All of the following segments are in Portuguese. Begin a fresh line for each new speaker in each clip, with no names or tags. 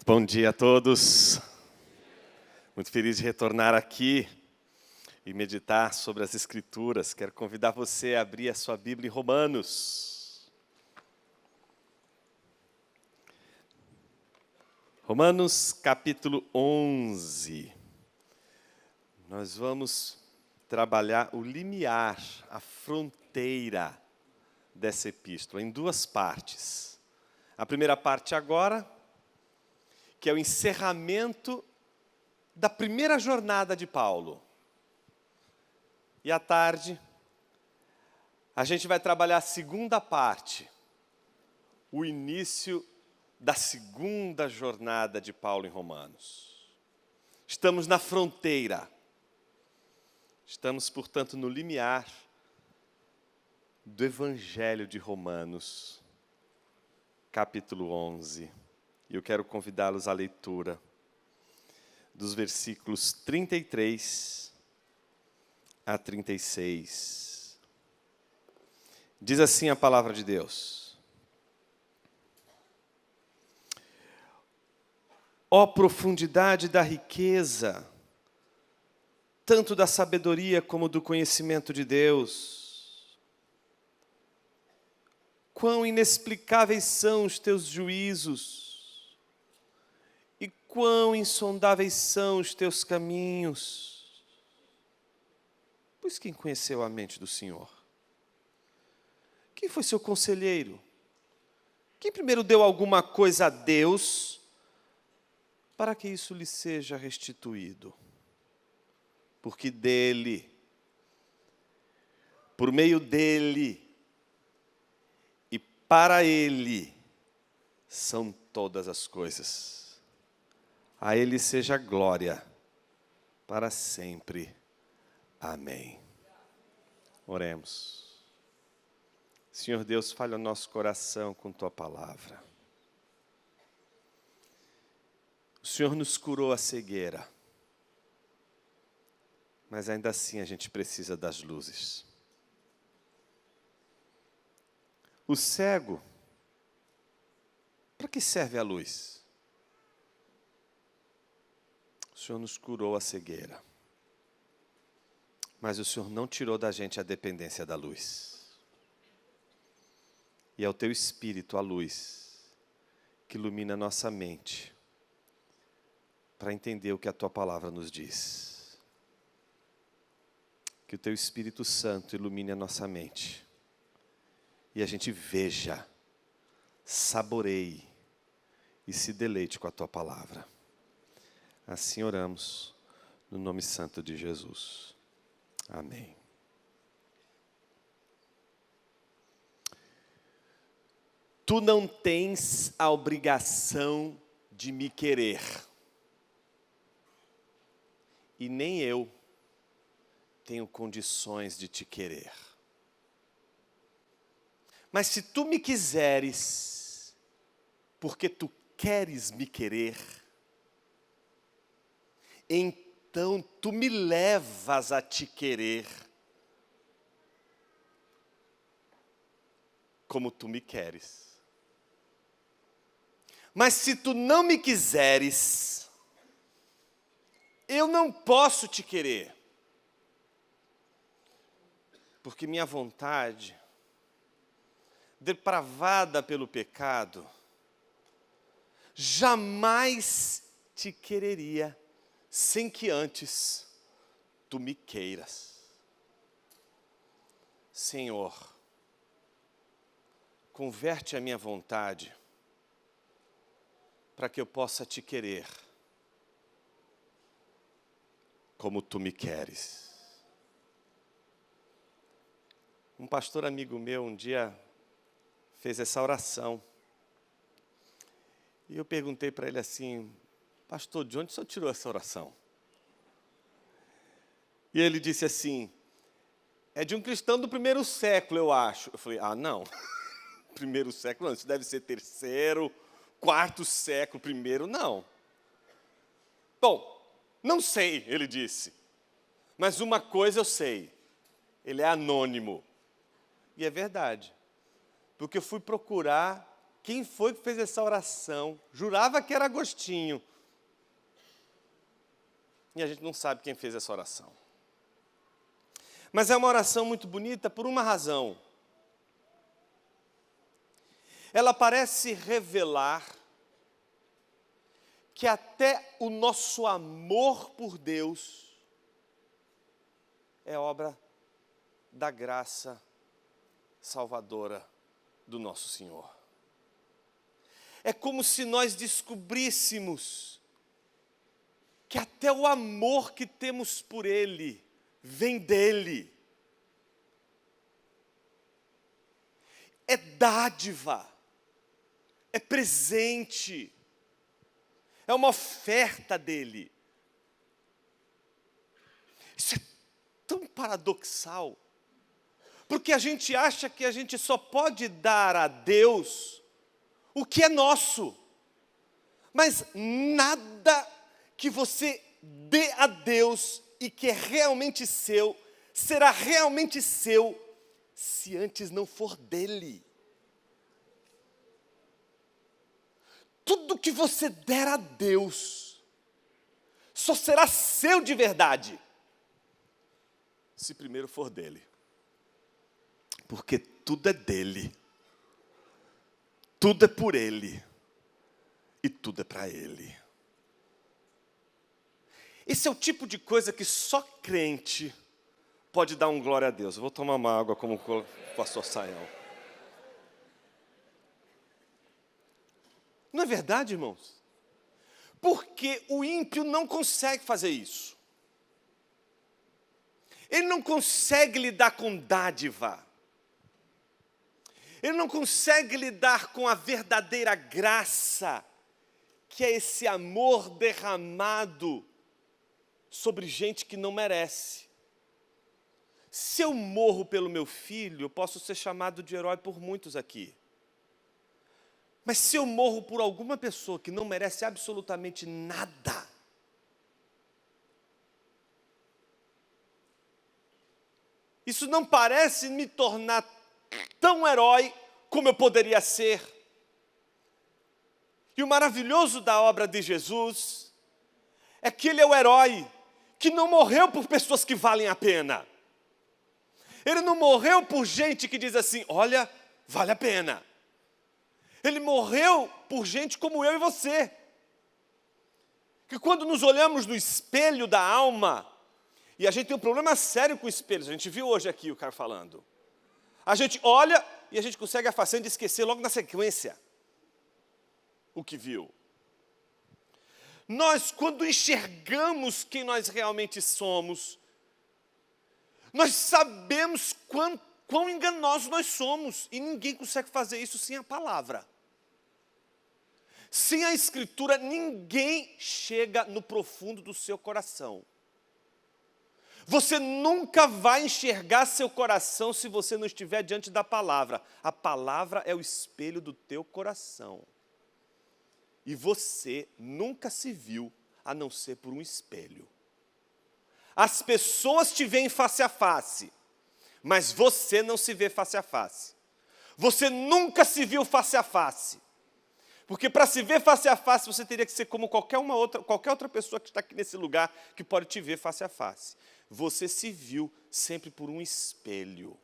Bom dia a todos. Muito feliz de retornar aqui e meditar sobre as Escrituras. Quero convidar você a abrir a sua Bíblia em Romanos. Romanos capítulo 11. Nós vamos trabalhar o limiar, a fronteira dessa epístola, em duas partes. A primeira parte agora, que é o encerramento da primeira jornada de Paulo. E à tarde, a gente vai trabalhar a segunda parte, o início da segunda jornada de Paulo em Romanos. Estamos na fronteira. Estamos, portanto, no limiar do Evangelho de Romanos, capítulo 11. E eu quero convidá-los à leitura dos versículos 33 a 36. Diz assim a palavra de Deus: Ó profundidade da riqueza, tanto da sabedoria como do conhecimento de Deus! Quão inexplicáveis são os teus juízos! E quão insondáveis são os teus caminhos! Pois quem conheceu a mente do Senhor? Quem foi seu conselheiro? Quem primeiro deu alguma coisa a Deus, para que isso lhe seja restituído? Porque dele, por meio dele e para ele, são todas as coisas. A Ele seja glória para sempre. Amém. Oremos. Senhor Deus, fale ao nosso coração com Tua palavra. O Senhor nos curou a cegueira, mas ainda assim a gente precisa das luzes. O cego, para que serve a luz? O Senhor nos curou a cegueira, mas o Senhor não tirou da gente a dependência da luz. E é o Teu Espírito, a luz, que ilumina a nossa mente, para entender o que a Tua palavra nos diz. Que o Teu Espírito Santo ilumine a nossa mente, e a gente veja, saboreie e se deleite com a Tua palavra. Assim oramos, no nome santo de Jesus. Amém. Tu não tens a obrigação de me querer, e nem eu tenho condições de te querer. Mas se tu me quiseres, porque tu queres me querer, então tu me levas a te querer como tu me queres. Mas se tu não me quiseres, eu não posso te querer, porque minha vontade, depravada pelo pecado, jamais te quereria sem que antes tu me queiras. Senhor, converte a minha vontade para que eu possa te querer como tu me queres. Um pastor amigo meu um dia fez essa oração. E eu perguntei para ele assim: pastor, de onde o senhor tirou essa oração? E ele disse assim: é de um cristão do primeiro século, eu acho. Eu falei: ah, não. Primeiro século, não. Isso deve ser terceiro, quarto século, primeiro, não. Bom, não sei, ele disse. Mas uma coisa eu sei. Ele é anônimo. E é verdade. Porque eu fui procurar quem foi que fez essa oração. Jurava que era Agostinho. E a gente não sabe quem fez essa oração. Mas é uma oração muito bonita por uma razão. Ela parece revelar que até o nosso amor por Deus é obra da graça salvadora do nosso Senhor. É como se nós descobríssemos que até o amor que temos por Ele vem dEle. É dádiva, é presente, é uma oferta dEle. Isso é tão paradoxal, porque a gente acha que a gente só pode dar a Deus o que é nosso, mas nada que você dê a Deus e que é realmente seu, será realmente seu, se antes não for dele. Tudo que você der a Deus, só será seu de verdade, se primeiro for dele. Porque tudo é dele, tudo é por ele, e tudo é para ele. Esse é o tipo de coisa que só crente pode dar um glória a Deus. Eu vou tomar uma água como o pastor Sayão. Não é verdade, irmãos? Porque o ímpio não consegue fazer isso. Ele não consegue lidar com dádiva. Ele não consegue lidar com a verdadeira graça, que é esse amor derramado sobre gente que não merece. Se eu morro pelo meu filho, eu posso ser chamado de herói por muitos aqui. Mas se eu morro por alguma pessoa que não merece absolutamente nada, isso não parece me tornar tão herói como eu poderia ser. E o maravilhoso da obra de Jesus é que Ele é o herói que não morreu por pessoas que valem a pena. Ele não morreu por gente que diz assim, olha, vale a pena. Ele morreu por gente como eu e você. Que quando nos olhamos no espelho da alma, e a gente tem um problema sério com espelhos, a gente viu hoje aqui o cara falando. A gente olha e a gente consegue a façanha de esquecer logo na sequência o que viu. Nós, quando enxergamos quem nós realmente somos, nós sabemos quão enganosos nós somos, e ninguém consegue fazer isso sem a palavra. Sem a Escritura, ninguém chega no profundo do seu coração. Você nunca vai enxergar seu coração se você não estiver diante da palavra. A palavra é o espelho do teu coração. E você nunca se viu a não ser por um espelho. As pessoas te veem face a face, mas você não se vê face a face. Você nunca se viu face a face. Porque para se ver face a face, você teria que ser como qualquer outra pessoa que está aqui nesse lugar, que pode te ver face a face. Você se viu sempre por um espelho.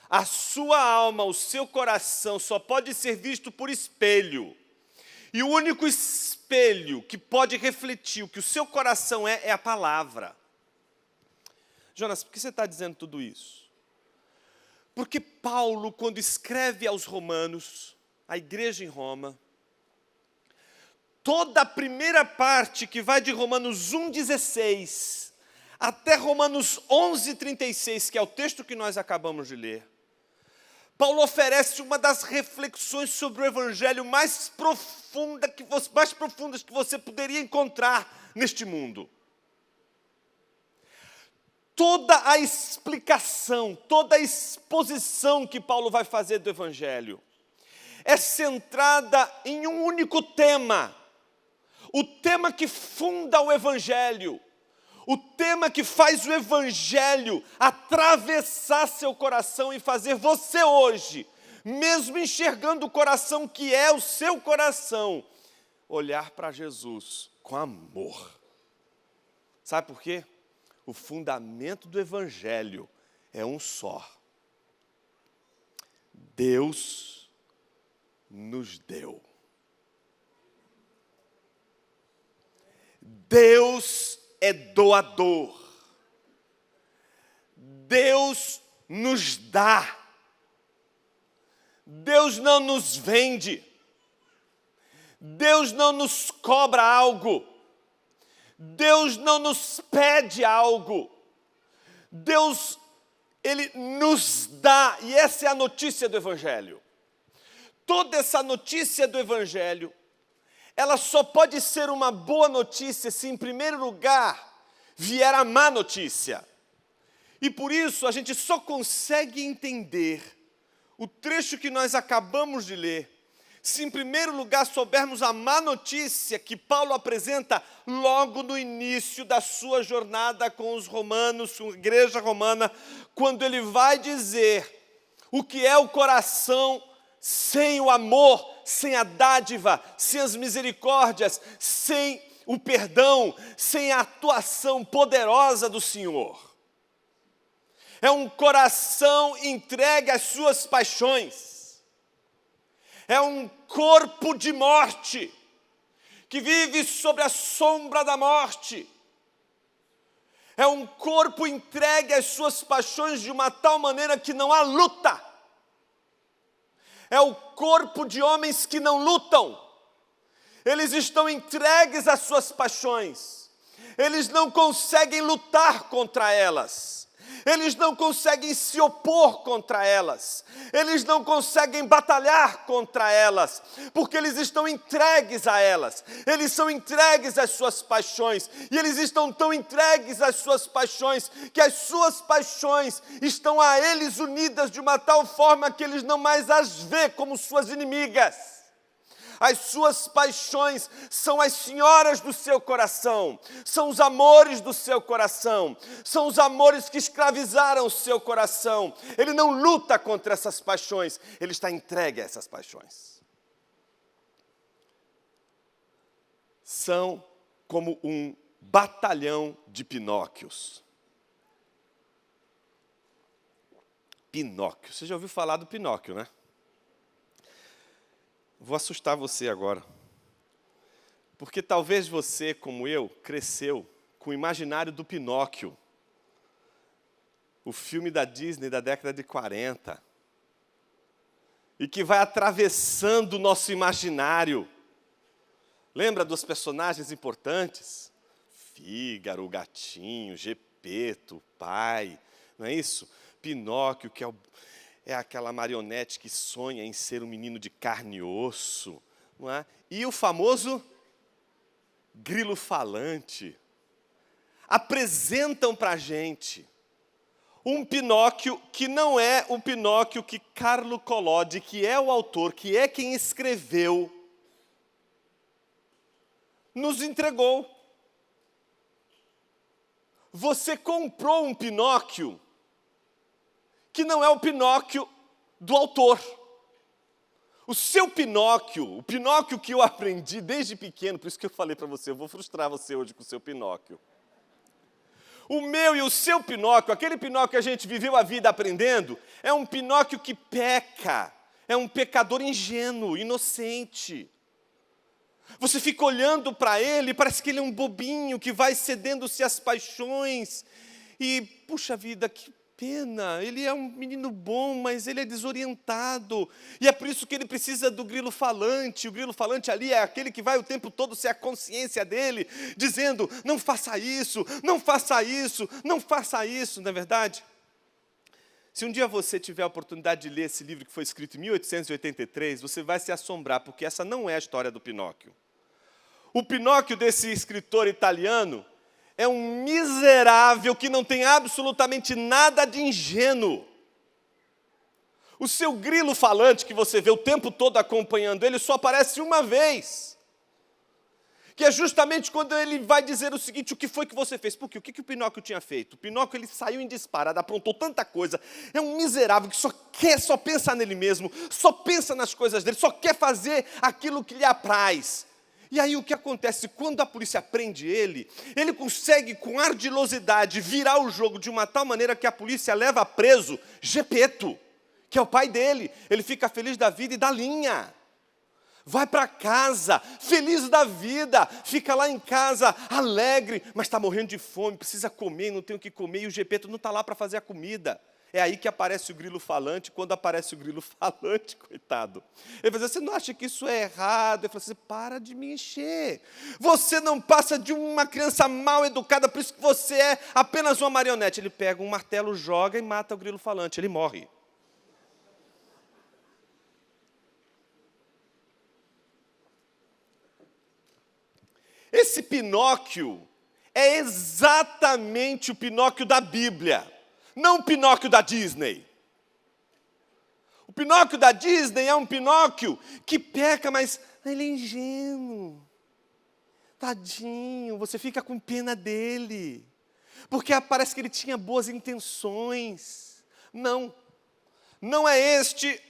A sua alma, o seu coração só pode ser visto por espelho. E o único espelho que pode refletir o que o seu coração é a palavra. Jonas, por que você está dizendo tudo isso? Porque Paulo, quando escreve aos Romanos, a igreja em Roma, toda a primeira parte que vai de Romanos 1,16 até Romanos 11,36, que é o texto que nós acabamos de ler, Paulo oferece uma das reflexões sobre o Evangelho mais profundas que você poderia encontrar neste mundo. Toda a explicação, toda a exposição que Paulo vai fazer do Evangelho é centrada em um único tema. O tema que funda o Evangelho. O tema que faz o Evangelho atravessar seu coração e fazer você hoje mesmo enxergando o coração que é o seu coração, olhar para Jesus com amor. Sabe por quê? O fundamento do Evangelho é um só. Deus nos deu. Deus é doador. Deus nos dá. Deus não nos vende. Deus não nos cobra algo. Deus não nos pede algo. Deus, Ele nos dá. E essa é a notícia do Evangelho. Toda essa notícia do Evangelho, ela só pode ser uma boa notícia se, em primeiro lugar, vier a má notícia. E por isso a gente só consegue entender o trecho que nós acabamos de ler, se em primeiro lugar soubermos a má notícia que Paulo apresenta logo no início da sua jornada com os romanos, com a igreja romana, quando ele vai dizer o que é o coração sem o amor, sem a dádiva, sem as misericórdias, sem o perdão, sem a atuação poderosa do Senhor. É um coração entregue às suas paixões. É um corpo de morte, que vive sobre a sombra da morte. É um corpo entregue às suas paixões de uma tal maneira que não há luta. É o corpo de homens que não lutam. Eles estão entregues às suas paixões. Eles não conseguem lutar contra elas. Eles não conseguem se opor contra elas. Eles não conseguem batalhar contra elas, porque eles estão entregues a elas. Eles são entregues às suas paixões. E eles estão tão entregues às suas paixões, que as suas paixões estão a eles unidas de uma tal forma que eles não mais as vê como suas inimigas. As suas paixões são as senhoras do seu coração, são os amores do seu coração, são os amores que escravizaram o seu coração. Ele não luta contra essas paixões, ele está entregue a essas paixões. São como um batalhão de Pinóquios. Pinóquio, você já ouviu falar do Pinóquio, né? Vou assustar você agora, porque talvez você, como eu, cresceu com o imaginário do Pinóquio, o filme da Disney da década de 40, e que vai atravessando o nosso imaginário. Lembra dos personagens importantes? Fígaro, o gatinho, Gepeto, o pai, não é isso? Pinóquio, que é aquela marionete que sonha em ser um menino de carne e osso, não é? E o famoso grilo falante. Apresentam para a gente um Pinóquio que não é o Pinóquio que Carlo Collodi, que é o autor, que é quem escreveu, nos entregou. Você comprou um Pinóquio que não é o Pinóquio do autor. O seu Pinóquio, o Pinóquio que eu aprendi desde pequeno, por isso que eu falei para você, eu vou frustrar você hoje com o seu Pinóquio. O meu e o seu Pinóquio, aquele Pinóquio que a gente viveu a vida aprendendo, é um Pinóquio que peca, é um pecador ingênuo, inocente. Você fica olhando para ele, parece que ele é um bobinho que vai cedendo-se às paixões. E, puxa vida, que pena, ele é um menino bom, mas ele é desorientado. E é por isso que ele precisa do grilo falante. O grilo falante ali é aquele que vai o tempo todo ser a consciência dele, dizendo, não faça isso, não faça isso, não faça isso, não é verdade? Se um dia você tiver a oportunidade de ler esse livro que foi escrito em 1883, você vai se assombrar, porque essa não é a história do Pinóquio. O Pinóquio desse escritor italiano é um miserável que não tem absolutamente nada de ingênuo. O seu grilo falante, que você vê o tempo todo acompanhando ele, só aparece uma vez. que é justamente quando ele vai dizer o seguinte: o que foi que você fez? Por quê? O que o Pinóquio tinha feito? O Pinóquio, ele saiu em disparada, aprontou tanta coisa, é um miserável que só pensa nele mesmo, só pensa nas coisas dele, só quer fazer aquilo que lhe apraz. E aí o que acontece? Quando a polícia prende ele consegue com ardilosidade virar o jogo de uma tal maneira que a polícia leva preso Gepeto, que é o pai dele. Ele fica feliz da vida e dá linha. Vai para casa, feliz da vida, fica lá em casa, alegre, mas está morrendo de fome, precisa comer, não tem o que comer, e o Gepeto não está lá para fazer a comida. É aí que aparece o grilo falante. Quando aparece o grilo falante, coitado, ele vai dizer: você não acha que isso é errado? Ele fala assim: para de me encher, você não passa de uma criança mal educada, por isso que você é apenas uma marionete. Ele pega um martelo, joga e mata o grilo falante, ele morre. Esse Pinóquio é exatamente o Pinóquio da Bíblia, não o Pinóquio da Disney. O Pinóquio da Disney é um Pinóquio que peca, mas ele é ingênuo. Tadinho, você fica com pena dele, porque parece que ele tinha boas intenções. Não é este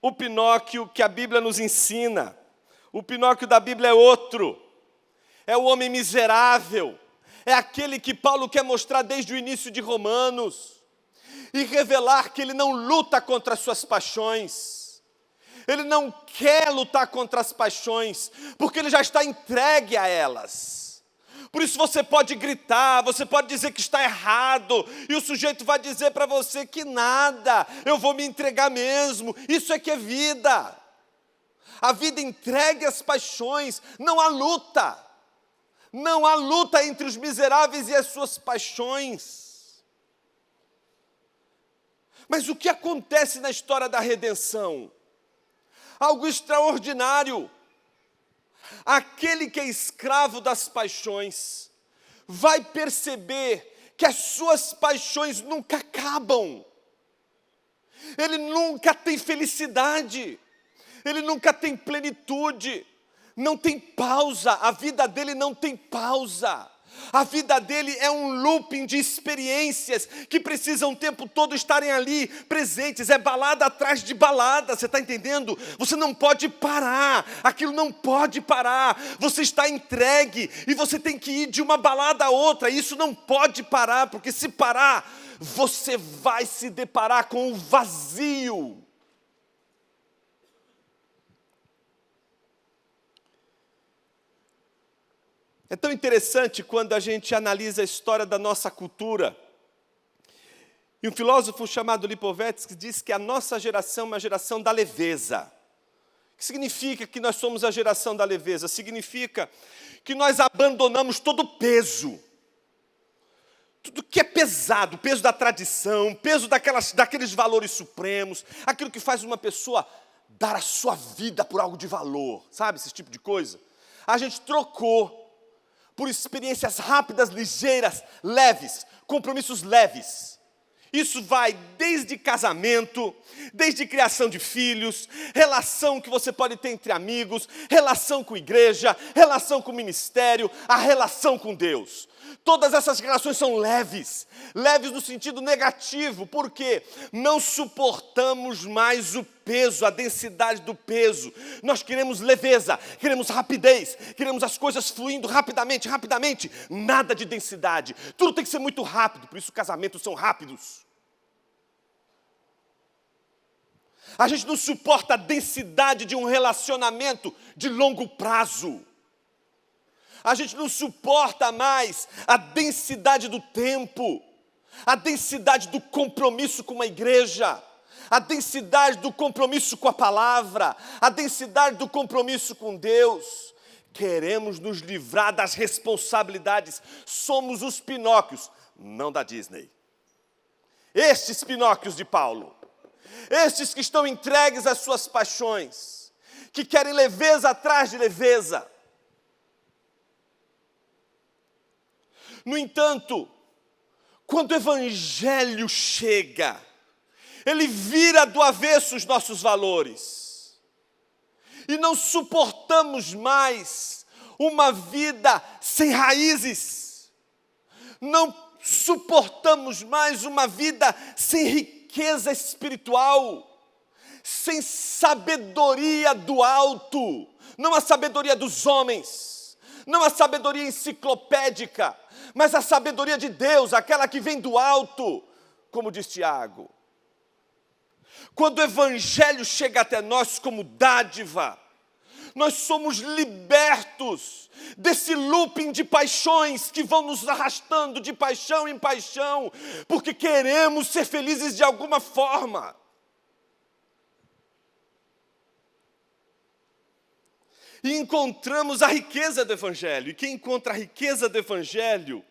o Pinóquio que a Bíblia nos ensina. O Pinóquio da Bíblia é outro. É o homem miserável, é aquele que Paulo quer mostrar desde o início de Romanos, e revelar que ele não luta contra as suas paixões, ele não quer lutar contra as paixões, porque ele já está entregue a elas. Por isso você pode gritar, você pode dizer que está errado, e o sujeito vai dizer para você que nada, eu vou me entregar mesmo, isso é que é vida. A vida entregue às paixões, não há luta. Não há luta entre os miseráveis e as suas paixões. Mas o que acontece na história da redenção? Algo extraordinário. Aquele que é escravo das paixões vai perceber que as suas paixões nunca acabam. Ele nunca tem felicidade. Ele nunca tem plenitude. Não tem pausa, a vida dele não tem pausa. A vida dele é um looping de experiências que precisam o tempo todo estarem ali presentes. É balada atrás de balada, você está entendendo? Você não pode parar, aquilo não pode parar. Você está entregue e você tem que ir de uma balada a outra. Isso não pode parar, porque se parar, você vai se deparar com o vazio. É tão interessante quando a gente analisa a história da nossa cultura. E um filósofo chamado Lipovetsky diz que a nossa geração é uma geração da leveza. O que significa que nós somos a geração da leveza? Significa que nós abandonamos todo o peso. Tudo que é pesado, o peso da tradição, o peso daqueles valores supremos, aquilo que faz uma pessoa dar a sua vida por algo de valor, sabe, esse tipo de coisa. A gente trocou por experiências rápidas, ligeiras, leves, compromissos leves. Isso vai desde casamento, desde criação de filhos, relação que você pode ter entre amigos, relação com igreja, relação com ministério, a relação com Deus. Todas essas relações são leves, leves no sentido negativo, porque não suportamos mais o peso, a densidade do peso. Nós queremos leveza, queremos rapidez, queremos as coisas fluindo rapidamente, nada de densidade. Tudo tem que ser muito rápido, por isso casamentos são rápidos. A gente não suporta a densidade de um relacionamento de longo prazo. A gente não suporta mais a densidade do tempo, a densidade do compromisso com uma igreja, a densidade do compromisso com a palavra, a densidade do compromisso com Deus. Queremos nos livrar das responsabilidades. Somos os Pinóquios, não da Disney. Estes Pinóquios de Paulo, estes que estão entregues às suas paixões, que querem leveza atrás de leveza. No entanto, quando o Evangelho chega, ele vira do avesso os nossos valores. E não suportamos mais uma vida sem raízes. Não suportamos mais uma vida sem riqueza espiritual, sem sabedoria do alto, não a sabedoria dos homens, não a sabedoria enciclopédica, mas a sabedoria de Deus, aquela que vem do alto, como diz Tiago. Quando o Evangelho chega até nós como dádiva, nós somos libertos desse looping de paixões que vão nos arrastando de paixão em paixão, porque queremos ser felizes de alguma forma. E encontramos a riqueza do Evangelho. E quem encontra a riqueza do Evangelho,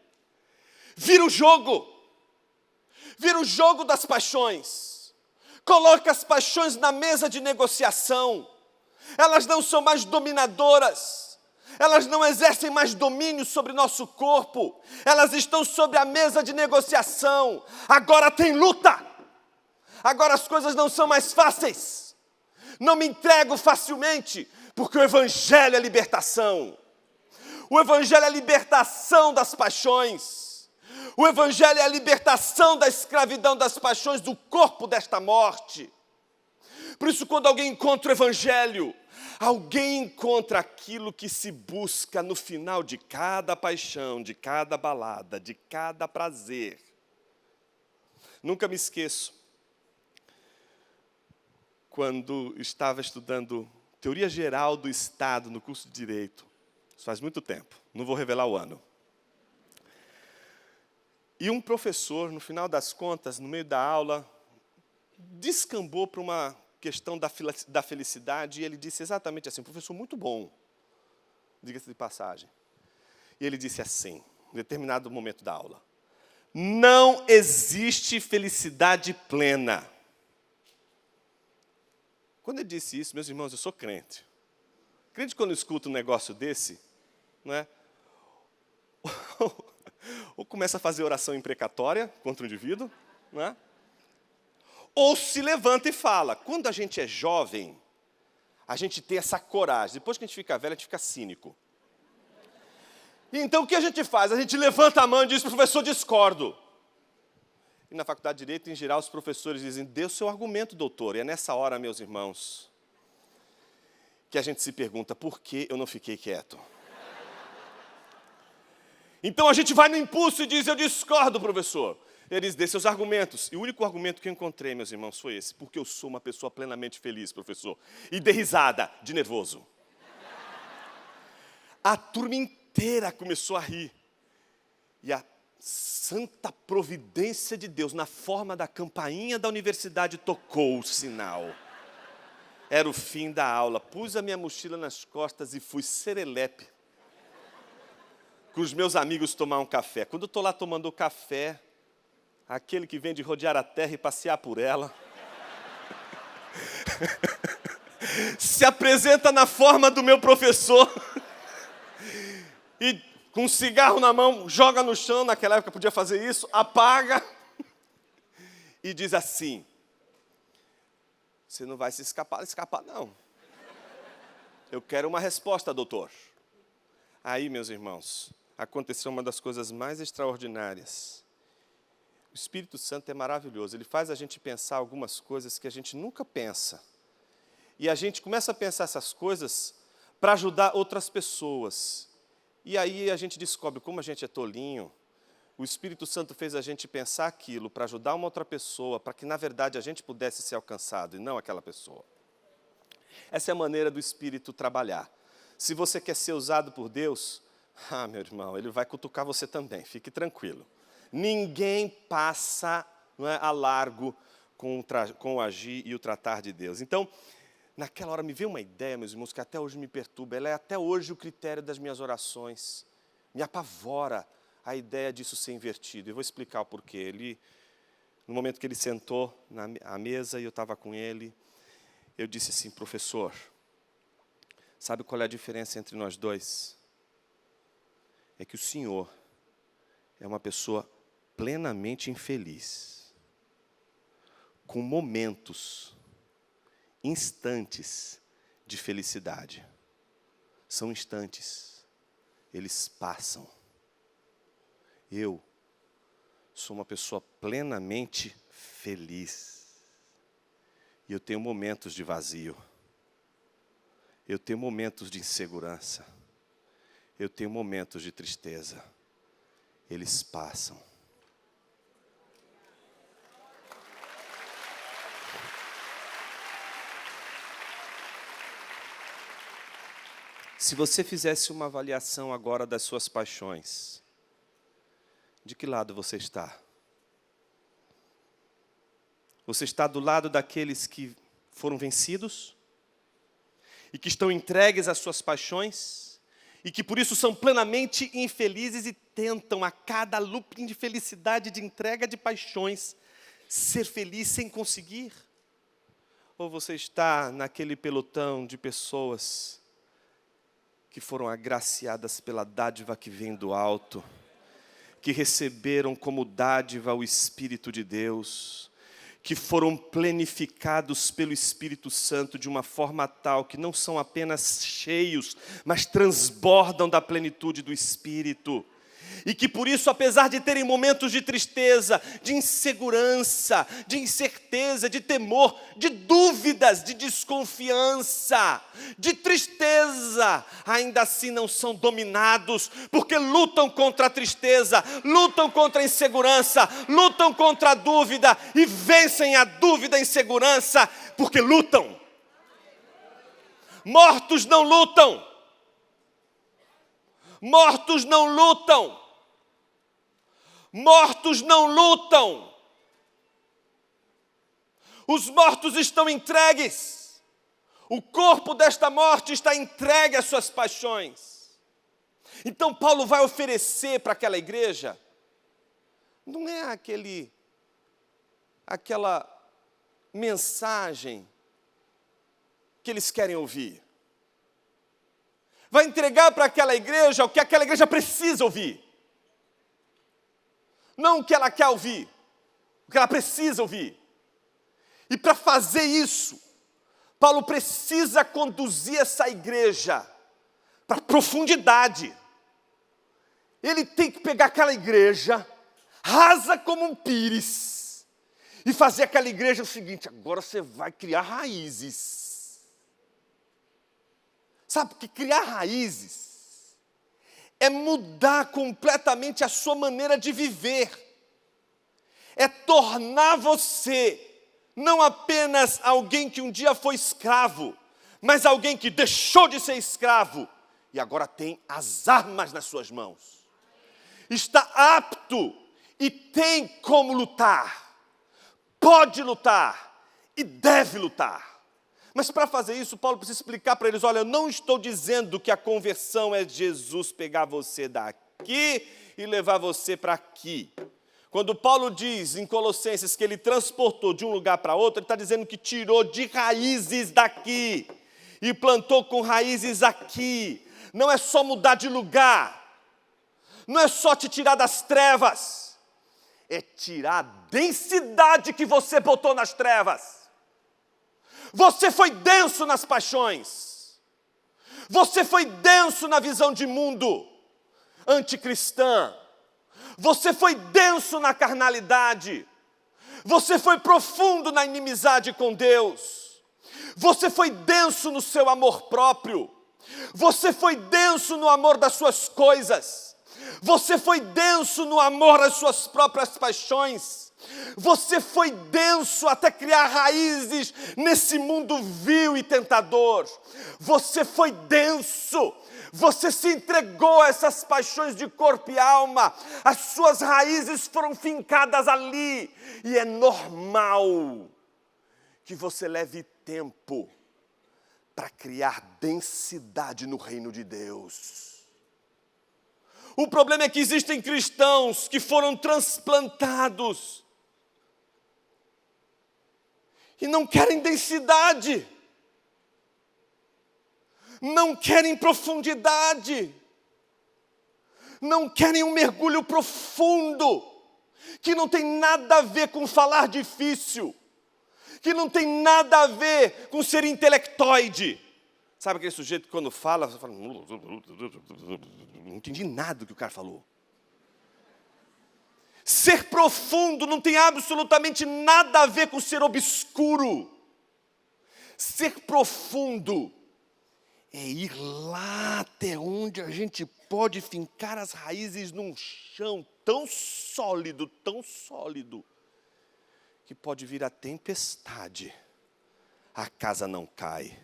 vira o jogo das paixões. Coloca as paixões na mesa de negociação. Elas não são mais dominadoras. Elas não exercem mais domínio sobre nosso corpo. Elas estão sobre a mesa de negociação. Agora tem luta. Agora as coisas não são mais fáceis. Não me entrego facilmente, porque o Evangelho é libertação. O Evangelho é a libertação das paixões. O Evangelho é a libertação da escravidão das paixões, do corpo desta morte. Por isso, quando alguém encontra o Evangelho, alguém encontra aquilo que se busca no final de cada paixão, de cada balada, de cada prazer. Nunca me esqueço, quando estava estudando Teoria Geral do Estado no curso de Direito. Isso faz muito tempo, não vou revelar o ano. E um professor, no final das contas, no meio da aula, descambou para uma questão da felicidade, e ele disse exatamente assim, professor muito bom, diga-se de passagem. E ele disse assim, em determinado momento da aula, não existe felicidade plena. Quando ele disse isso, meus irmãos, eu sou crente. Crente quando escuta um negócio desse, não é? Ou começa a fazer oração imprecatória contra o indivíduo, não é? Ou se levanta e fala. Quando a gente é jovem, a gente tem essa coragem. Depois que a gente fica velho, a gente fica cínico. Então, o que a gente faz? A gente levanta a mão e diz, professor, discordo. E na faculdade de Direito, em geral, os professores dizem, dê o seu argumento, doutor. E é nessa hora, meus irmãos, que a gente se pergunta, por que eu não fiquei quieto? Então, a gente vai no impulso e diz, eu discordo, professor. Ele diz, dê seus argumentos. E o único argumento que eu encontrei, meus irmãos, foi esse. Porque eu sou uma pessoa plenamente feliz, professor. E dei risada, de nervoso. A turma inteira começou a rir. E a santa providência de Deus, na forma da campainha da universidade, tocou o sinal. Era o fim da aula. Pus a minha mochila nas costas e fui serelepe com os meus amigos tomar um café. Quando eu estou lá tomando o café, aquele que vem de rodear a terra e passear por ela, se apresenta na forma do meu professor e com um cigarro na mão, joga no chão, naquela época podia fazer isso, apaga e diz assim, você não vai se escapar não. Eu quero uma resposta, doutor. Aí, meus irmãos, aconteceu uma das coisas mais extraordinárias. O Espírito Santo é maravilhoso, ele faz a gente pensar algumas coisas que a gente nunca pensa. E a gente começa a pensar essas coisas para ajudar outras pessoas. E aí a gente descobre como a gente é tolinho. O Espírito Santo fez a gente pensar aquilo para ajudar uma outra pessoa, para que, na verdade, a gente pudesse ser alcançado e não aquela pessoa. Essa é a maneira do Espírito trabalhar. Se você quer ser usado por Deus, meu irmão, Ele vai cutucar você também, fique tranquilo. Ninguém passa, não é, a largo com o agir e o tratar de Deus. Então, naquela hora me veio uma ideia, meus irmãos, que até hoje me perturba. Ela é até hoje o critério das minhas orações. Me apavora a ideia disso ser invertido. Eu vou explicar o porquê. Ele, no momento que ele sentou à mesa e eu estava com ele, eu disse assim, professor, sabe qual é a diferença entre nós dois? É que o senhor é uma pessoa plenamente infeliz, com momentos, instantes de felicidade. São instantes. eles passam. Eu sou uma pessoa plenamente feliz. E eu tenho momentos de vazio. Eu tenho momentos de insegurança. Eu tenho momentos de tristeza. Eles passam. Se você fizesse uma avaliação agora das suas paixões, de que lado você está? Você está do lado daqueles que foram vencidos? E que estão entregues às suas paixões? E que por isso são plenamente infelizes e tentam a cada looping de felicidade, de entrega de paixões, ser feliz sem conseguir? Ou você está naquele pelotão de pessoas que foram agraciadas pela dádiva que vem do alto, que receberam como dádiva o Espírito de Deus, que foram plenificados pelo Espírito Santo de uma forma tal que não são apenas cheios, mas transbordam da plenitude do Espírito. E que por isso, apesar de terem momentos de tristeza, de insegurança, de incerteza, de temor, de dúvidas, de desconfiança, de tristeza, ainda assim não são dominados, porque lutam contra a tristeza, lutam contra a insegurança, lutam contra a dúvida e vencem a dúvida e a insegurança, porque lutam. Mortos não lutam. Mortos não lutam. Mortos não lutam. Os mortos estão entregues. O corpo desta morte está entregue às suas paixões. Então Paulo vai oferecer para aquela igreja, não é aquela mensagem que eles querem ouvir. Vai entregar para aquela igreja o que aquela igreja precisa ouvir. Não o que ela quer ouvir, o que ela precisa ouvir. E para fazer isso, Paulo precisa conduzir essa igreja para a profundidade. Ele tem que pegar aquela igreja, rasa como um pires, e fazer aquela igreja o seguinte: agora você vai criar raízes. Sabe que criar raízes é mudar completamente a sua maneira de viver. É tornar você não apenas alguém que um dia foi escravo, mas alguém que deixou de ser escravo e agora tem as armas nas suas mãos. Está apto e tem como lutar. Pode lutar e deve lutar. Mas para fazer isso, Paulo precisa explicar para eles: olha, eu não estou dizendo que a conversão é Jesus pegar você daqui e levar você para aqui. Quando Paulo diz em Colossenses que ele transportou de um lugar para outro, ele está dizendo que tirou de raízes daqui e plantou com raízes aqui. Não é só mudar de lugar, não é só te tirar das trevas, é tirar a densidade que você botou nas trevas. Você foi denso nas paixões. Você foi denso na visão de mundo anticristã. Você foi denso na carnalidade. Você foi profundo na inimizade com Deus. Você foi denso no seu amor próprio. Você foi denso no amor das suas coisas. Você foi denso no amor das suas próprias paixões. Você foi denso até criar raízes nesse mundo vil e tentador. Você foi denso. Você se entregou a essas paixões de corpo e alma. As suas raízes foram fincadas ali. E é normal que você leve tempo para criar densidade no reino de Deus. O problema é que existem cristãos que foram transplantados e não querem densidade, não querem profundidade, não querem um mergulho profundo, que não tem nada a ver com falar difícil, que não tem nada a ver com ser intelectoide. Sabe aquele sujeito que quando fala, você fala, não entendi nada do que o cara falou. Ser profundo não tem absolutamente nada a ver com ser obscuro. Ser profundo é ir lá até onde a gente pode fincar as raízes num chão tão sólido, que pode vir a tempestade, a casa não cai.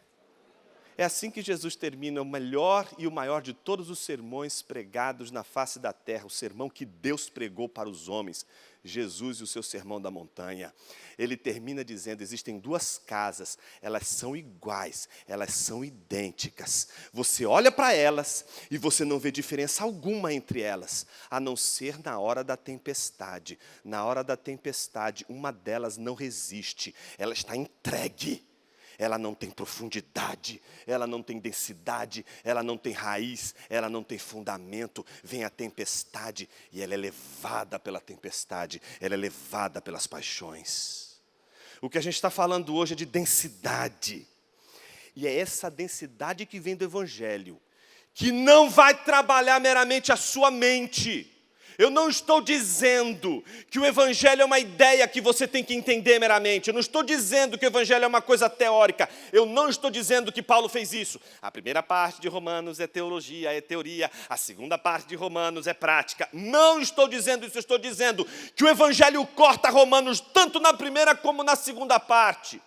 É assim que Jesus termina o melhor e o maior de todos os sermões pregados na face da terra, o sermão que Deus pregou para os homens, Jesus e o seu sermão da montanha. Ele termina dizendo, existem duas casas, elas são iguais, elas são idênticas. Você olha para elas e você não vê diferença alguma entre elas, a não ser na hora da tempestade. Na hora da tempestade, uma delas não resiste, ela está entregue. Ela não tem profundidade, ela não tem densidade, ela não tem raiz, ela não tem fundamento. Vem a tempestade e ela é levada pela tempestade, ela é levada pelas paixões. O que a gente está falando hoje é de densidade. E é essa densidade que vem do Evangelho, que não vai trabalhar meramente a sua mente. Eu não estou dizendo que o Evangelho é uma ideia que você tem que entender meramente. Eu não estou dizendo que o Evangelho é uma coisa teórica. Eu não estou dizendo que Paulo fez isso. A primeira parte de Romanos é teologia, é teoria. A segunda parte de Romanos é prática. Não estou dizendo isso. Eu estou dizendo que o Evangelho corta Romanos tanto na primeira como na segunda parte.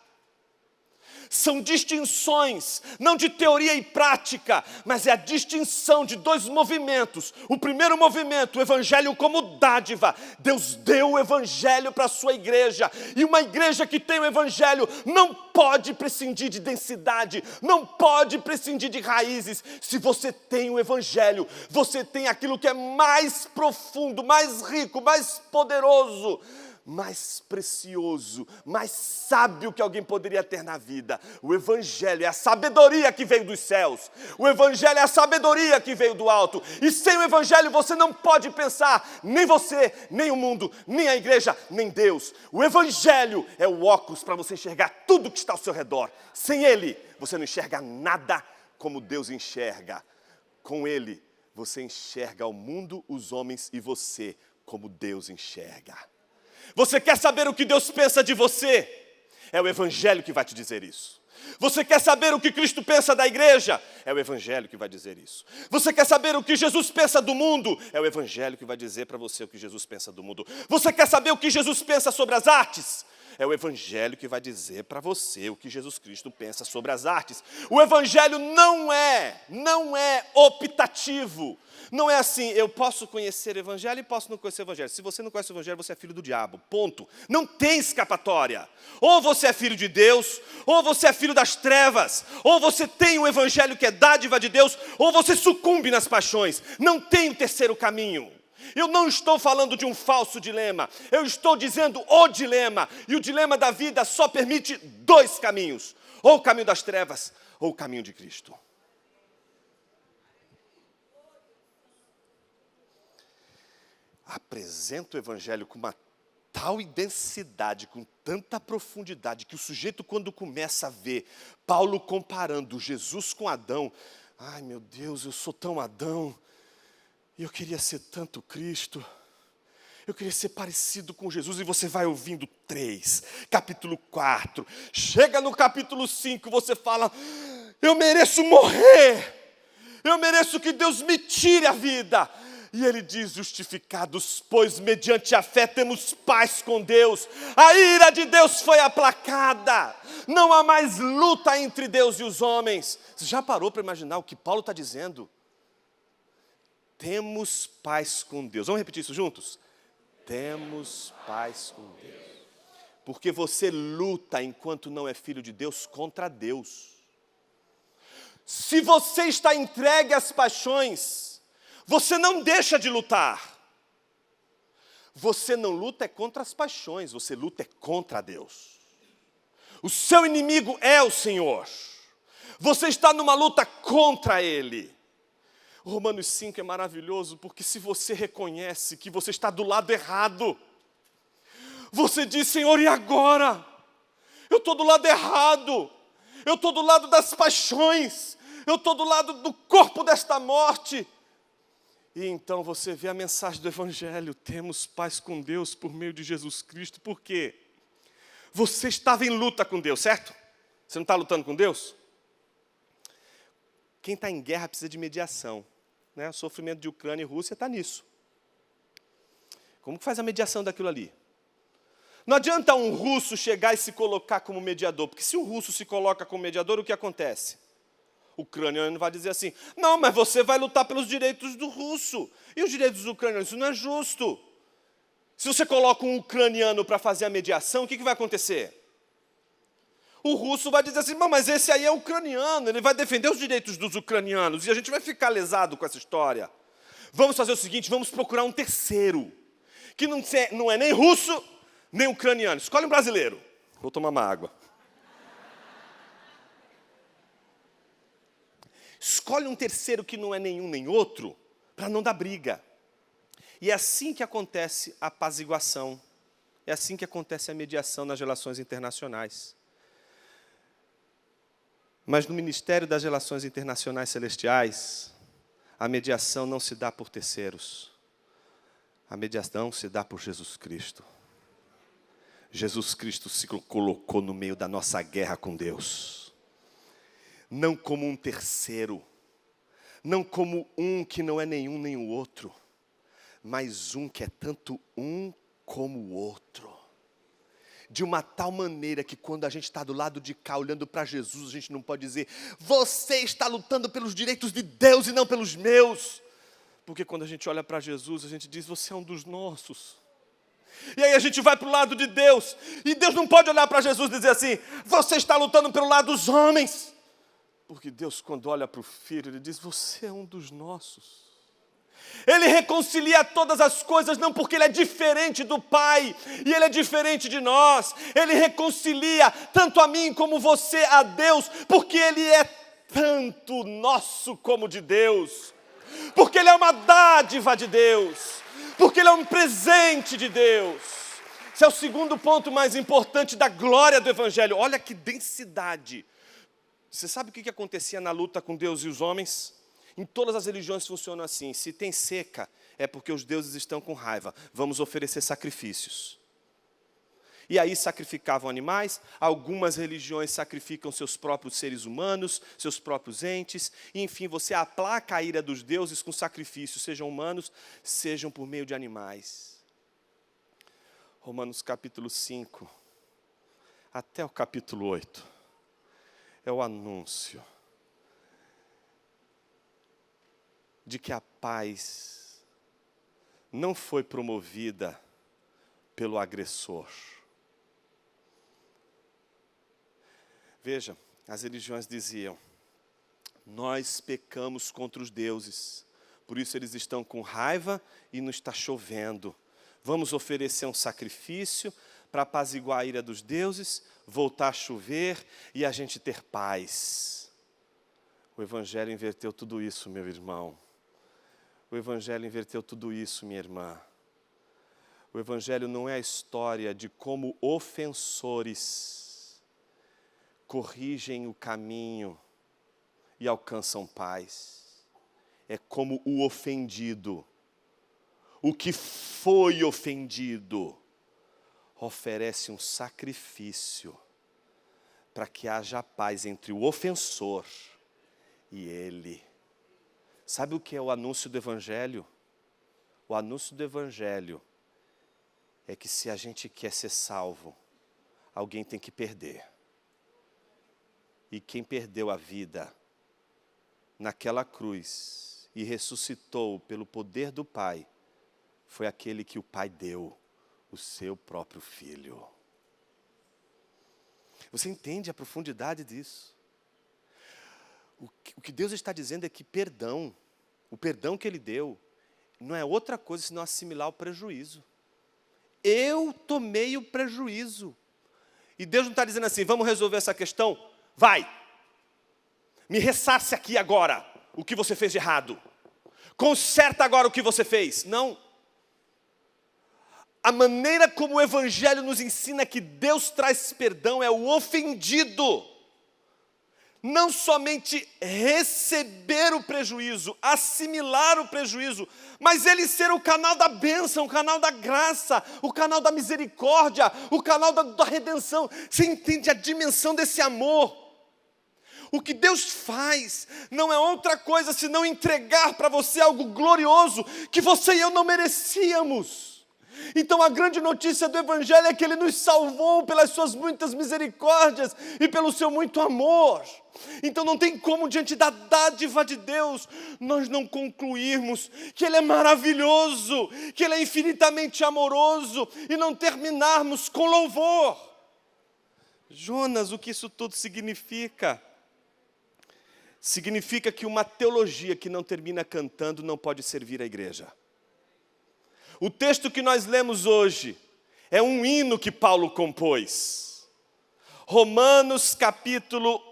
São distinções, não de teoria e prática, mas é a distinção de dois movimentos. O primeiro movimento, o Evangelho como dádiva. Deus deu o Evangelho para a sua igreja. E uma igreja que tem o Evangelho não pode prescindir de densidade, não pode prescindir de raízes. Se você tem o Evangelho, você tem aquilo que é mais profundo, mais rico, mais poderoso, mais precioso, mais sábio que alguém poderia ter na vida. O Evangelho é a sabedoria que veio dos céus. O Evangelho é a sabedoria que veio do alto. E sem o Evangelho você não pode pensar, nem você, nem o mundo, nem a igreja, nem Deus. O Evangelho é o óculos para você enxergar tudo que está ao seu redor. Sem ele, você não enxerga nada como Deus enxerga. Com ele, você enxerga o mundo, os homens e você como Deus enxerga. Você quer saber o que Deus pensa de você? É o Evangelho que vai te dizer isso. Você quer saber o que Cristo pensa da igreja? É o Evangelho que vai dizer isso. Você quer saber o que Jesus pensa do mundo? É o Evangelho que vai dizer para você o que Jesus pensa do mundo. Você quer saber o que Jesus pensa sobre as artes? É o Evangelho que vai dizer para você o que Jesus Cristo pensa sobre as artes. O Evangelho não é optativo. Não é assim, eu posso conhecer o Evangelho e posso não conhecer o Evangelho. Se você não conhece o Evangelho, você é filho do diabo, ponto. Não tem escapatória. Ou você é filho de Deus, ou você é filho das trevas. Ou você tem o Evangelho que é dádiva de Deus, ou você sucumbe nas paixões. Não tem o terceiro caminho. Eu não estou falando de um falso dilema. Eu estou dizendo o dilema. E o dilema da vida só permite dois caminhos. Ou o caminho das trevas, ou o caminho de Cristo. Apresenta o Evangelho com uma tal densidade, com tanta profundidade, que o sujeito, quando começa a ver Paulo comparando Jesus com Adão, ai meu Deus, eu sou tão Adão, e eu queria ser tanto Cristo, eu queria ser parecido com Jesus, e você vai ouvindo 3, capítulo 4, chega no capítulo 5, você fala, eu mereço morrer, eu mereço que Deus me tire a vida. E ele diz, justificados, pois mediante a fé temos paz com Deus. A ira de Deus foi aplacada. Não há mais luta entre Deus e os homens. Você já parou para imaginar o que Paulo está dizendo? Temos paz com Deus. Vamos repetir isso juntos? Temos paz com Deus. Porque você luta, enquanto não é filho de Deus, contra Deus. Se você está entregue às paixões, você não deixa de lutar. Você não luta é contra as paixões, você luta é contra Deus. O seu inimigo é o Senhor. Você está numa luta contra Ele. O Romanos 5 é maravilhoso, porque se você reconhece que você está do lado errado, você diz, Senhor, e agora? Eu estou do lado errado. Eu estou do lado das paixões. Eu estou do lado do corpo desta morte. E então você vê a mensagem do Evangelho. Temos paz com Deus por meio de Jesus Cristo. Por quê? Você estava em luta com Deus, certo? Você não está lutando com Deus? Quem está em guerra precisa de mediação. Né? O sofrimento de Ucrânia e Rússia está nisso. Como que faz a mediação daquilo ali? Não adianta um russo chegar e se colocar como mediador, porque se o russo se coloca como mediador, o que acontece? O ucraniano vai dizer assim, não, mas você vai lutar pelos direitos do russo. E os direitos dos ucranianos, isso não é justo. Se você coloca um ucraniano para fazer a mediação, o que vai acontecer? O russo vai dizer assim, mas esse aí é ucraniano, ele vai defender os direitos dos ucranianos, e a gente vai ficar lesado com essa história. Vamos fazer o seguinte, vamos procurar um terceiro, que não é nem russo, nem ucraniano. Escolhe um brasileiro. Vou tomar uma água. Escolhe um terceiro que não é nenhum nem outro, para não dar briga. E é assim que acontece a apaziguação. É assim que acontece a mediação nas relações internacionais. Mas no Ministério das Relações Internacionais Celestiais, a mediação não se dá por terceiros. A mediação se dá por Jesus Cristo. Jesus Cristo se colocou no meio da nossa guerra com Deus. Não como um terceiro, não como um que não é nenhum nem o outro, mas um que é tanto um como o outro. De uma tal maneira que quando a gente está do lado de cá, olhando para Jesus, a gente não pode dizer, você está lutando pelos direitos de Deus e não pelos meus. Porque quando a gente olha para Jesus, a gente diz, você é um dos nossos. E aí a gente vai para o lado de Deus, e Deus não pode olhar para Jesus e dizer assim, você está lutando pelo lado dos homens. Porque Deus, quando olha para o Filho, Ele diz, você é um dos nossos. Ele reconcilia todas as coisas, não porque Ele é diferente do Pai, e Ele é diferente de nós. Ele reconcilia tanto a mim como você a Deus, porque Ele é tanto nosso como de Deus. Porque Ele é uma dádiva de Deus. Porque Ele é um presente de Deus. Esse é o segundo ponto mais importante da glória do Evangelho. Olha que densidade. Você sabe o que acontecia na luta com Deus e os homens? Em todas as religiões funcionam assim. Se tem seca, é porque os deuses estão com raiva. Vamos oferecer sacrifícios. E aí sacrificavam animais. Algumas religiões sacrificam seus próprios seres humanos, seus próprios entes. E, enfim, você aplaca a ira dos deuses com sacrifícios, sejam humanos, sejam por meio de animais. Romanos capítulo 5, até o capítulo 8, é o anúncio de que a paz não foi promovida pelo agressor. Veja, as religiões diziam, nós pecamos contra os deuses, por isso eles estão com raiva e não está chovendo. Vamos oferecer um sacrifício para apaziguar a ira dos deuses, voltar a chover e a gente ter paz. O Evangelho inverteu tudo isso, meu irmão. O Evangelho inverteu tudo isso, minha irmã. O Evangelho não é a história de como ofensores corrigem o caminho e alcançam paz. É como o ofendido, o que foi ofendido, oferece um sacrifício para que haja paz entre o ofensor e ele. Sabe o que é o anúncio do Evangelho? O anúncio do Evangelho é que se a gente quer ser salvo, alguém tem que perder. E quem perdeu a vida naquela cruz e ressuscitou pelo poder do Pai, foi aquele que o Pai deu, o seu próprio Filho. Você entende a profundidade disso? O que Deus está dizendo é que perdão, o perdão que Ele deu, não é outra coisa senão assimilar o prejuízo. Eu tomei o prejuízo. E Deus não está dizendo assim, vamos resolver essa questão? Vai, me ressarce aqui agora o que você fez de errado. Conserta agora o que você fez. Não. A maneira como o Evangelho nos ensina que Deus traz perdão é o ofendido não somente receber o prejuízo, assimilar o prejuízo, mas ele ser o canal da bênção, o canal da graça, o canal da misericórdia, o canal da redenção. Você entende a dimensão desse amor? O que Deus faz não é outra coisa senão entregar para você algo glorioso que você e eu não merecíamos. Então a grande notícia do Evangelho é que Ele nos salvou pelas suas muitas misericórdias e pelo seu muito amor. Então não tem como, diante da dádiva de Deus, nós não concluirmos que Ele é maravilhoso, que Ele é infinitamente amoroso, e não terminarmos com louvor. Jonas, o que isso tudo significa? Significa que uma teologia que não termina cantando não pode servir à igreja. O texto que nós lemos hoje é um hino que Paulo compôs. Romanos capítulo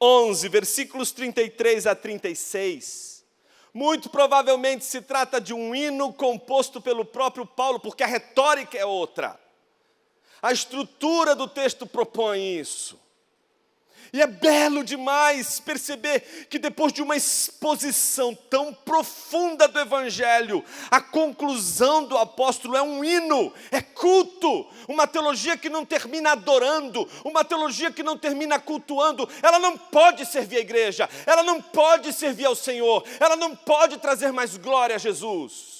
11, versículos 33 a 36. Muito provavelmente se trata de um hino composto pelo próprio Paulo, porque a retórica é outra. A estrutura do texto propõe isso. E é belo demais perceber que depois de uma exposição tão profunda do Evangelho, a conclusão do apóstolo é um hino, é culto, uma teologia que não termina adorando, uma teologia que não termina cultuando. Ela não pode servir à igreja, ela não pode servir ao Senhor, ela não pode trazer mais glória a Jesus.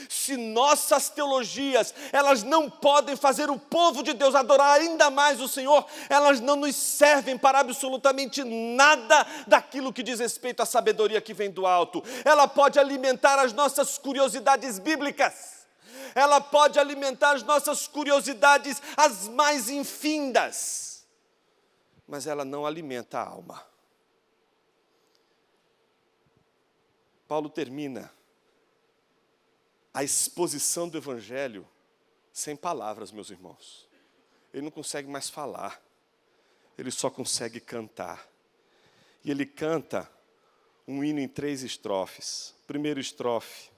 Se nossas teologias, elas não podem fazer o povo de Deus adorar ainda mais o Senhor, elas não nos servem para absolutamente nada daquilo que diz respeito à sabedoria que vem do alto. Ela pode alimentar as nossas curiosidades bíblicas, ela pode alimentar as nossas curiosidades as mais infindas, mas ela não alimenta a alma. Paulo termina a exposição do Evangelho sem palavras, meus irmãos. Ele não consegue mais falar, ele só consegue cantar. E ele canta um hino em 3 estrofes. Primeiro estrofe,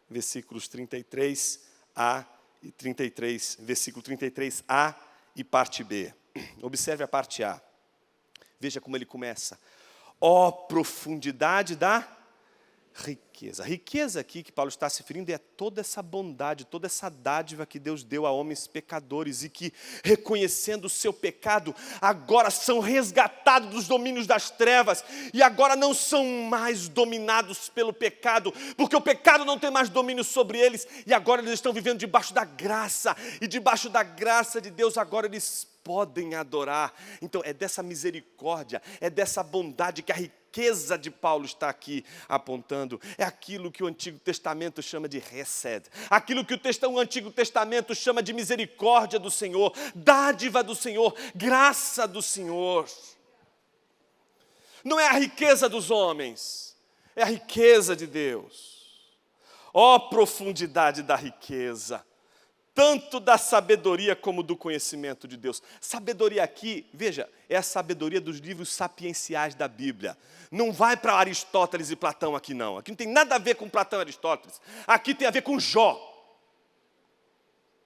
versículos 33a e 33, versículo 33a e parte B. Observe a parte A. Veja como ele começa. Ó profundidade da riqueza. A riqueza aqui que Paulo está se referindo é toda essa bondade, toda essa dádiva que Deus deu a homens pecadores e que, reconhecendo o seu pecado, agora são resgatados dos domínios das trevas e agora não são mais dominados pelo pecado, porque o pecado não tem mais domínio sobre eles e agora eles estão vivendo debaixo da graça, e debaixo da graça de Deus agora eles podem adorar. Então é dessa misericórdia, é dessa bondade que a riqueza de Paulo está aqui apontando. É aquilo que o Antigo Testamento chama de Hesed, aquilo que o Antigo Testamento chama de misericórdia do Senhor, dádiva do Senhor, graça do Senhor. Não é a riqueza dos homens, é a riqueza de Deus. Ó profundidade da riqueza, tanto da sabedoria como do conhecimento de Deus. Sabedoria aqui, veja, é a sabedoria dos livros sapienciais da Bíblia. Não vai para Aristóteles e Platão aqui não. Aqui não tem nada a ver com Platão e Aristóteles. Aqui tem a ver com Jó.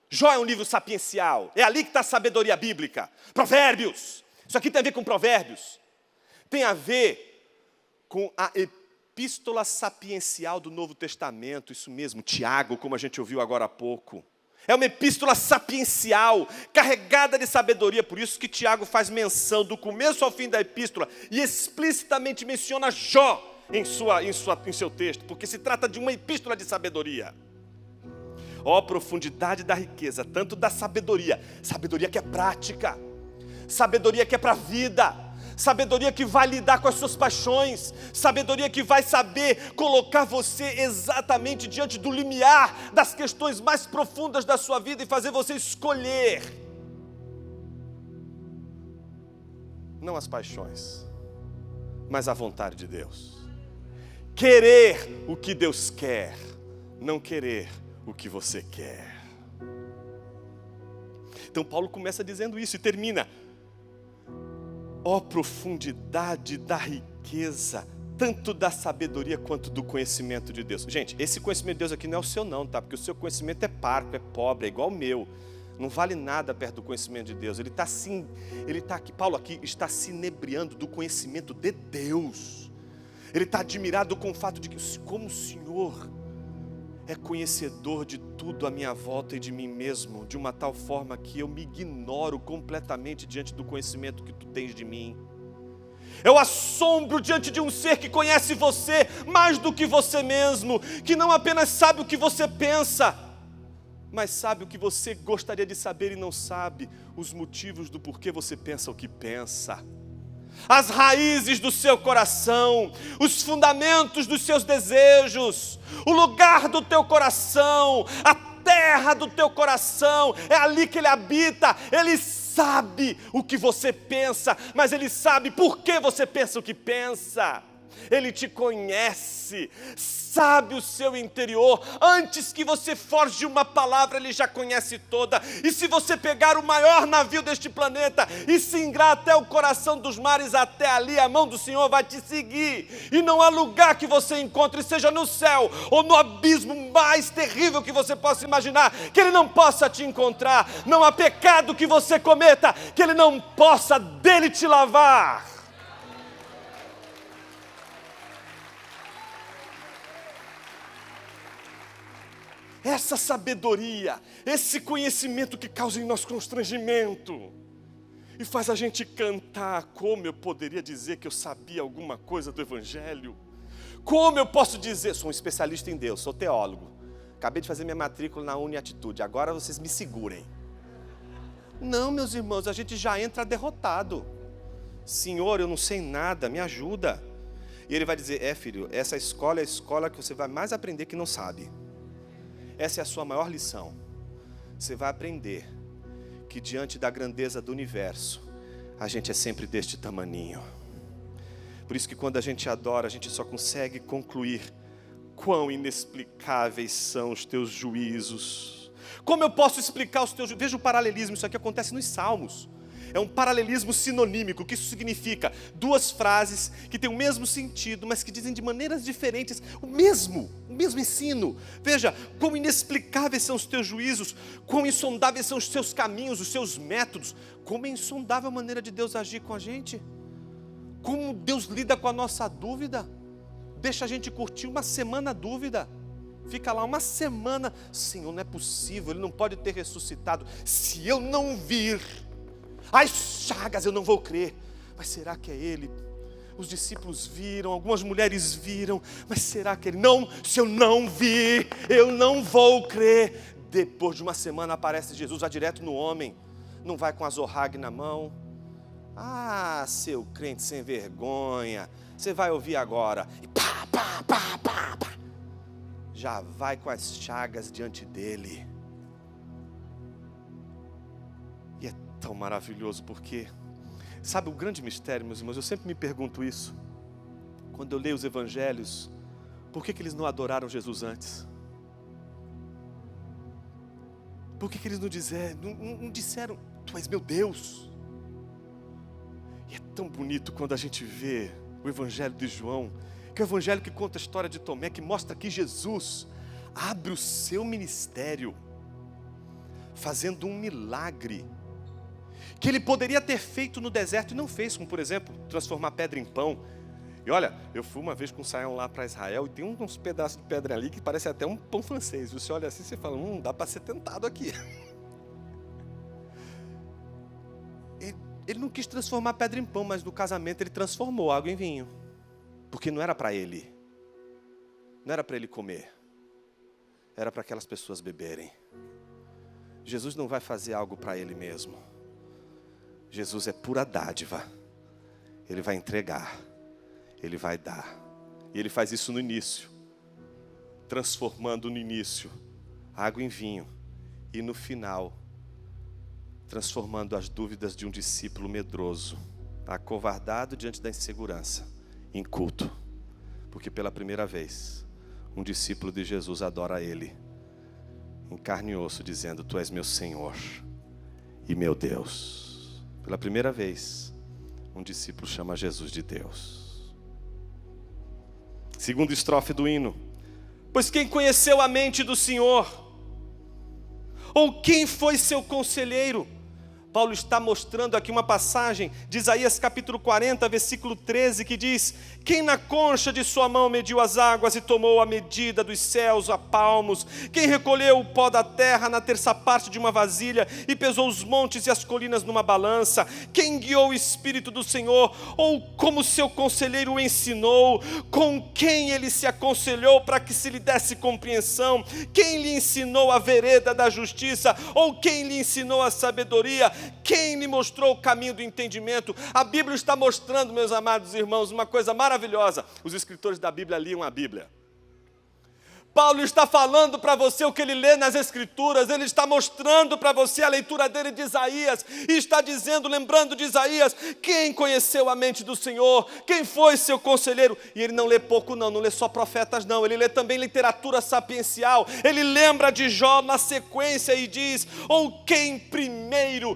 Jó é um livro sapiencial. É ali que está a sabedoria bíblica. Provérbios. Isso aqui tem a ver com Provérbios. Tem a ver com a epístola sapiencial do Novo Testamento. Isso mesmo, Tiago, como a gente ouviu agora há pouco. É uma epístola sapiencial, carregada de sabedoria. Por isso que Tiago faz menção do começo ao fim da epístola e explicitamente menciona Jó em seu texto, porque se trata de uma epístola de sabedoria. Ó profundidade da riqueza, tanto da sabedoria, sabedoria que é prática, sabedoria que é para a vida, sabedoria que vai lidar com as suas paixões, sabedoria que vai saber colocar você exatamente diante do limiar das questões mais profundas da sua vida e fazer você escolher, não as paixões, mas a vontade de Deus. Querer o que Deus quer, não querer o que você quer. Então Paulo começa dizendo isso e termina: ó profundidade da riqueza, tanto da sabedoria quanto do conhecimento de Deus. Gente, esse conhecimento de Deus aqui não é o seu não, tá? Porque o seu conhecimento é parco, é pobre, é igual o meu. Não vale nada perto do conhecimento de Deus. Ele está aqui, Paulo aqui está se inebriando do conhecimento de Deus. Ele está admirado com o fato de que, como o Senhor é conhecedor de tudo à minha volta e de mim mesmo, de uma tal forma que eu me ignoro completamente diante do conhecimento que tu tens de mim. Eu assombro diante de um ser que conhece você mais do que você mesmo, que não apenas sabe o que você pensa, mas sabe o que você gostaria de saber e não sabe, os motivos do porquê você pensa o que pensa. As raízes do seu coração, os fundamentos dos seus desejos, o lugar do teu coração, a terra do teu coração, é ali que Ele habita. Ele sabe o que você pensa, mas Ele sabe por que você pensa o que pensa. Ele te conhece, sabe o seu interior. Antes que você forje uma palavra, Ele já conhece toda. E se você pegar o maior navio deste planeta e singrar até o coração dos mares, até ali a mão do Senhor vai te seguir. E não há lugar que você encontre, seja no céu ou no abismo mais terrível que você possa imaginar, que Ele não possa te encontrar. Não há pecado que você cometa que Ele não possa dele te lavar. Essa sabedoria, esse conhecimento que causa em nós constrangimento e faz a gente cantar. Como eu poderia dizer que eu sabia alguma coisa do Evangelho? Como eu posso dizer? Sou um especialista em Deus, sou teólogo. Acabei de fazer minha matrícula na Uniatitude, agora vocês me segurem. Não, meus irmãos, a gente já entra derrotado. Senhor, eu não sei nada, me ajuda. E Ele vai dizer, filho, essa escola é a escola que você vai mais aprender que não sabe. Essa é a sua maior lição. Você vai aprender que diante da grandeza do universo, a gente é sempre deste tamaninho. Por isso que quando a gente adora, a gente só consegue concluir quão inexplicáveis são os teus juízos. Como eu posso explicar os teus juízos? Veja o paralelismo, isso aqui acontece nos Salmos. É um paralelismo sinonímico. O que isso significa? Duas frases que têm o mesmo sentido, mas que dizem de maneiras diferentes o mesmo ensino. Veja, quão inexplicáveis são os teus juízos, quão insondáveis são os teus caminhos, os seus métodos. Como é insondável a maneira de Deus agir com a gente. Como Deus lida com a nossa dúvida. Deixa a gente curtir uma semana a dúvida. Fica lá uma semana. Senhor, não é possível, Ele não pode ter ressuscitado. Se eu não vir as chagas, eu não vou crer. Mas será que é Ele? Os discípulos viram, algumas mulheres viram, mas será que Ele? Não, se eu não vir, eu não vou crer. Depois de uma semana aparece Jesus, vai direto no homem, não vai com a zorrague na mão. Ah, seu crente sem vergonha, você vai ouvir agora. E pá, pá, pá, pá, pá. Já vai com as chagas diante dele. E é tão maravilhoso porque, sabe o grande mistério, meus irmãos? Eu sempre me pergunto isso. Quando eu leio os evangelhos, por que eles não adoraram Jesus antes? Por que eles não disseram, Tu és meu Deus? E é tão bonito quando a gente vê o evangelho de João, que é o evangelho que conta a história de Tomé, que mostra que Jesus abre o seu ministério, fazendo um milagre, que Ele poderia ter feito no deserto e não fez, como por exemplo, transformar pedra em pão. E olha, eu fui uma vez com o Saião lá para Israel e tem uns pedaços de pedra ali que parece até um pão francês. Você olha assim e você fala, dá para ser tentado aqui. Ele não quis transformar pedra em pão, mas no casamento Ele transformou água em vinho. Porque não era para Ele. Não era para Ele comer. Era para aquelas pessoas beberem. Jesus não vai fazer algo para Ele mesmo. Jesus é pura dádiva. Ele vai entregar. Ele vai dar. E Ele faz isso no início. Transformando no início água em vinho. E no final, transformando as dúvidas de um discípulo medroso, acovardado diante da insegurança, em culto. Porque pela primeira vez, um discípulo de Jesus adora Ele, em carne e osso, dizendo, Tu és meu Senhor e meu Deus. Pela primeira vez, um discípulo chama Jesus de Deus. Segunda estrofe do hino. Pois quem conheceu a mente do Senhor? Ou quem foi seu conselheiro? Paulo está mostrando aqui uma passagem de Isaías capítulo 40, versículo 13, que diz: quem na concha de sua mão mediu as águas e tomou a medida dos céus a palmos? Quem recolheu o pó da terra na terça parte de uma vasilha e pesou os montes e as colinas numa balança? Quem guiou o Espírito do Senhor? Ou como seu conselheiro o ensinou? Com quem ele se aconselhou para que se lhe desse compreensão? Quem lhe ensinou a vereda da justiça? Ou quem lhe ensinou a sabedoria? Quem lhe mostrou o caminho do entendimento? A Bíblia está mostrando, meus amados irmãos, uma coisa maravilhosa. Os escritores da Bíblia liam a Bíblia. Paulo está falando para você o que ele lê nas Escrituras, ele está mostrando para você a leitura dele de Isaías, e está dizendo, lembrando de Isaías, quem conheceu a mente do Senhor, quem foi seu conselheiro. E ele não lê pouco não lê só profetas não, ele lê também literatura sapiencial, ele lembra de Jó na sequência e diz: ou quem primeiro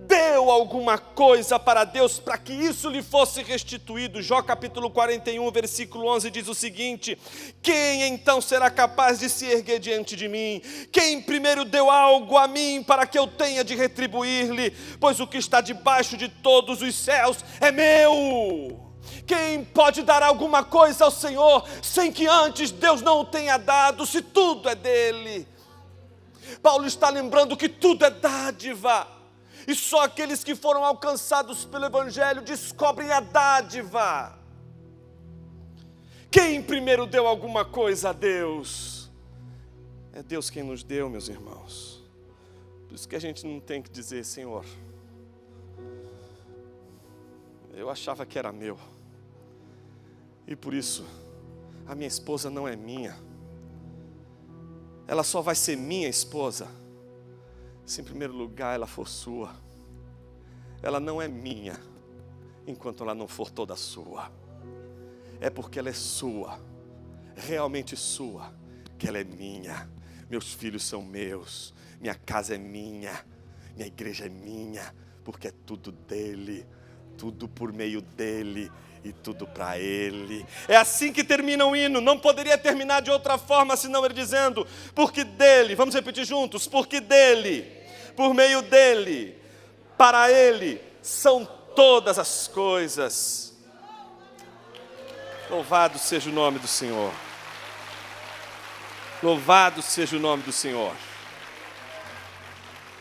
deu alguma coisa para Deus, para que isso lhe fosse restituído. Jó capítulo 41, versículo 11 diz o seguinte: quem então será capaz de se erguer diante de mim? Quem primeiro deu algo a mim para que eu tenha de retribuir-lhe? Pois o que está debaixo de todos os céus é meu. Quem pode dar alguma coisa ao Senhor sem que antes Deus não o tenha dado, se tudo é dele? Paulo está lembrando que tudo é dádiva. E só aqueles que foram alcançados pelo Evangelho descobrem a dádiva. Quem primeiro deu alguma coisa a Deus? É Deus quem nos deu, meus irmãos. Por isso que a gente não tem que dizer: Senhor, eu achava que era meu, e por isso a minha esposa não é minha. Ela só vai ser minha esposa se em primeiro lugar ela for sua. Ela não é minha enquanto ela não for toda sua. É porque ela é sua, realmente sua, que ela é minha. Meus filhos são meus, minha casa é minha, minha igreja é minha, porque é tudo dele, tudo por meio dele e tudo para ele. É assim que termina o hino. Não poderia terminar de outra forma senão ele dizendo: porque dele, vamos repetir juntos, porque dele, por meio dele, para ele são todas as coisas. Louvado seja o nome do Senhor. Louvado seja o nome do Senhor.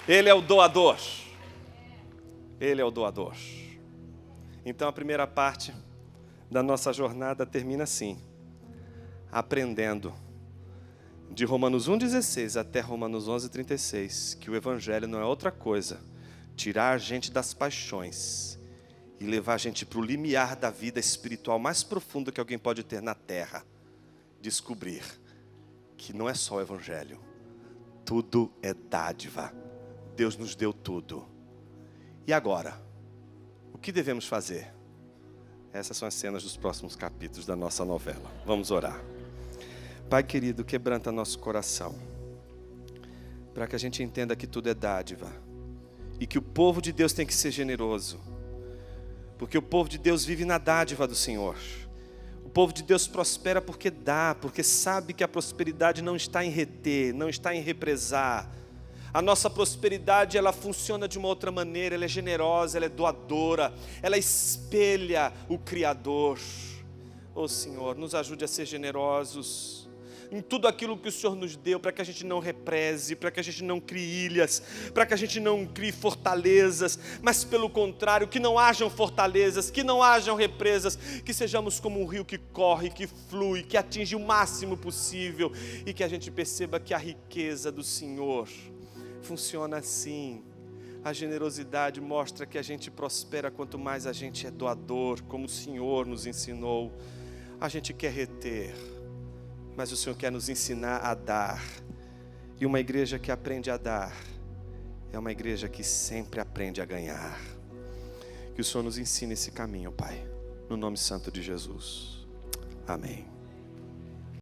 Ele é o doador. Ele é o doador. Então a primeira parte da nossa jornada termina assim, aprendendo de Romanos 1,16 até Romanos 11,36, que o Evangelho não é outra coisa, tirar a gente das paixões e levar a gente para o limiar da vida espiritual mais profunda que alguém pode ter na terra. Descobrir que não é só o Evangelho, tudo é dádiva. Deus nos deu tudo. E agora, o que devemos fazer? Essas são as cenas dos próximos capítulos da nossa novela. Vamos orar. Pai querido, quebranta nosso coração, para que a gente entenda que tudo é dádiva, e que o povo de Deus tem que ser generoso, porque o povo de Deus vive na dádiva do Senhor. O povo de Deus prospera porque dá, porque sabe que a prosperidade não está em reter, não está em represar. A nossa prosperidade, ela funciona de uma outra maneira, ela é generosa, ela é doadora, ela espelha o Criador. Oh Senhor, nos ajude a ser generosos em tudo aquilo que o Senhor nos deu, para que a gente não represe, para que a gente não crie ilhas, para que a gente não crie fortalezas, mas pelo contrário, que não hajam fortalezas, que não hajam represas, que sejamos como um rio que corre, que flui, que atinge o máximo possível, e que a gente perceba que a riqueza do Senhor funciona assim. A generosidade mostra que a gente prospera quanto mais a gente é doador, como o Senhor nos ensinou. A gente quer reter, mas o Senhor quer nos ensinar a dar. E uma igreja que aprende a dar é uma igreja que sempre aprende a ganhar. Que o Senhor nos ensine esse caminho, Pai, no nome santo de Jesus. Amém.